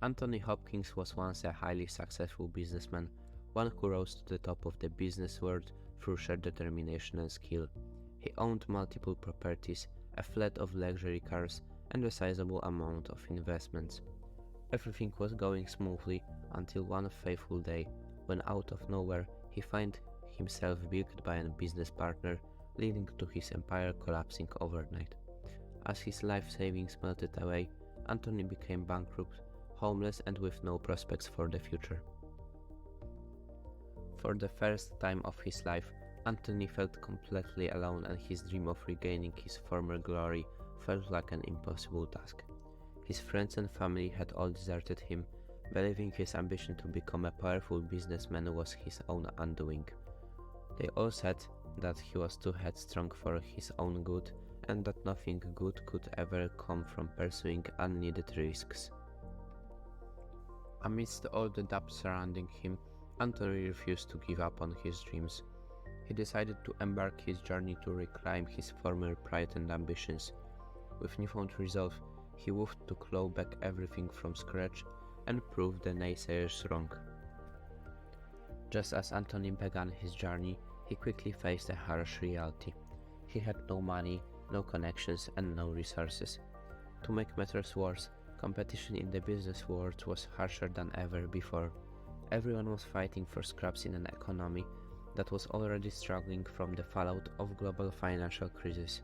Anthony Hopkins was once a highly successful businessman, one who rose to the top of the business world through sheer determination and skill. He owned multiple properties, a fleet of luxury cars, and a sizable amount of investments. Everything was going smoothly until one fateful day, when out of nowhere he found himself bilked by a business partner, leading to his empire collapsing overnight. As his life savings melted away, Anthony became bankrupt, homeless, and with no prospects for the future. For the first time of his life, Anthony felt completely alone, and his dream of regaining his former glory felt like an impossible task. His friends and family had all deserted him, believing his ambition to become a powerful businessman was his own undoing. They all said that he was too headstrong for his own good, and that nothing good could ever come from pursuing unneeded risks. Amidst all the doubts surrounding him, Anthony refused to give up on his dreams. He decided to embark his journey to reclaim his former pride and ambitions. With newfound resolve, he vowed to claw back everything from scratch and prove the naysayers wrong. Just as Anthony began his journey, he quickly faced a harsh reality. He had no money, no connections, and no resources. To make matters worse, competition in the business world was harsher than ever before. Everyone was fighting for scraps in an economy that was already struggling from the fallout of global financial crisis.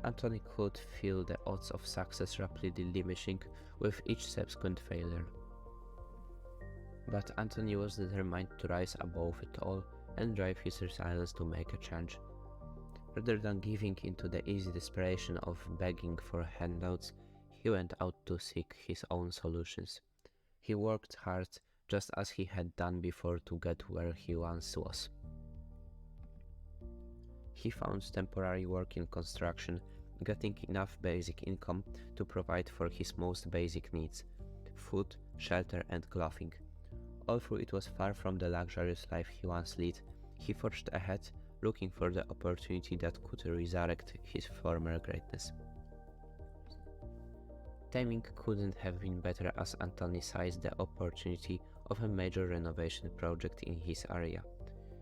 Anthony could feel the odds of success rapidly diminishing with each subsequent failure. But Anthony was determined to rise above it all and drive his resilience to make a change. Rather than giving into the easy desperation of begging for handouts, he went out to seek his own solutions. He worked hard, just as he had done before, to get where he once was. He found temporary work in construction, getting enough basic income to provide for his most basic needs: food, shelter, and clothing. Although it was far from the luxurious life he once led, he forged ahead, looking for the opportunity that could resurrect his former greatness. Timing couldn't have been better, as Anthony seized the opportunity of a major renovation project in his area.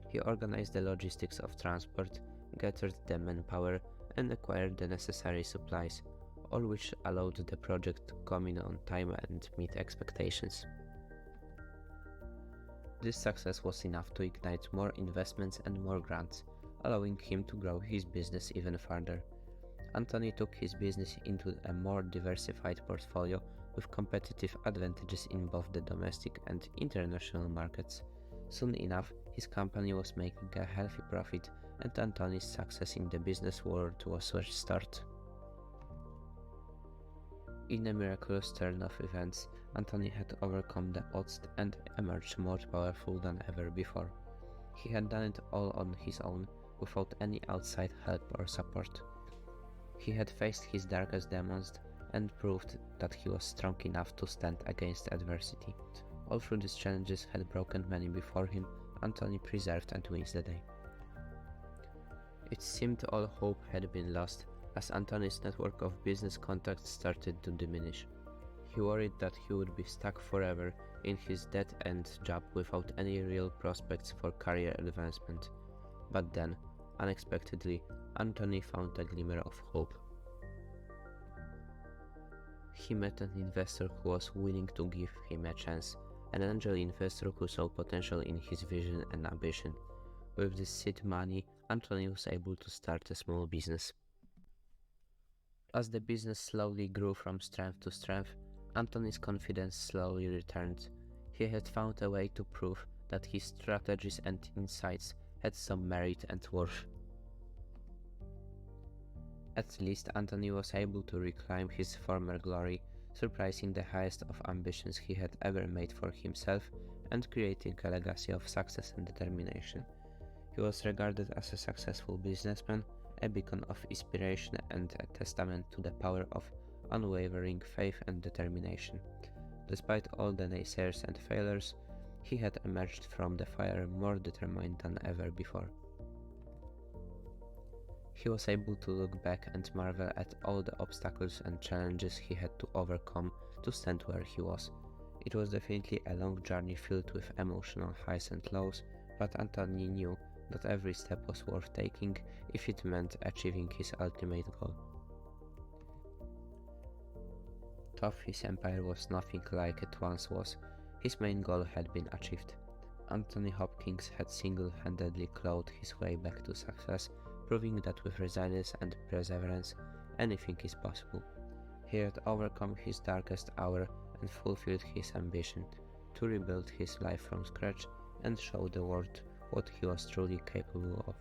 He organized the logistics of transport, gathered the manpower, and acquired the necessary supplies, all which allowed the project to come in on time and meet expectations. This success was enough to ignite more investments and more grants, allowing him to grow his business even further. Anthony took his business into a more diversified portfolio with competitive advantages in both the domestic and international markets. Soon enough, his company was making a healthy profit, and Anthony's success in the business world was restored. In a miraculous turn of events, Anthony had overcome the odds and emerged more powerful than ever before. He had done it all on his own, without any outside help or support. He had faced his darkest demons and proved that he was strong enough to stand against adversity. Although these challenges had broken many before him, Anthony persevered and wins the day. It seemed all hope had been lost, as Anthony's network of business contacts started to diminish. He worried that he would be stuck forever in his dead-end job without any real prospects for career advancement. But then, unexpectedly, Anthony found a glimmer of hope. He met an investor who was willing to give him a chance, an angel investor who saw potential in his vision and ambition. With this seed money, Anthony was able to start a small business. As the business slowly grew from strength to strength, Anthony's confidence slowly returned. He had found a way to prove that his strategies and insights had some merit and worth. At least Anthony was able to reclaim his former glory, surpassing the highest of ambitions he had ever made for himself and creating a legacy of success and determination. He was regarded as a successful businessman, a beacon of inspiration and a testament to the power of unwavering faith and determination. Despite all the naysayers and failures, he had emerged from the fire more determined than ever before. He was able to look back and marvel at all the obstacles and challenges he had to overcome to stand where he was. It was definitely a long journey filled with emotional highs and lows, but Anthony knew that every step was worth taking if it meant achieving his ultimate goal. Though his empire was nothing like it once was, his main goal had been achieved. Anthony Hopkins had single-handedly clawed his way back to success, proving that with resilience and perseverance, anything is possible. He had overcome his darkest hour and fulfilled his ambition to rebuild his life from scratch and show the world what he was truly capable of.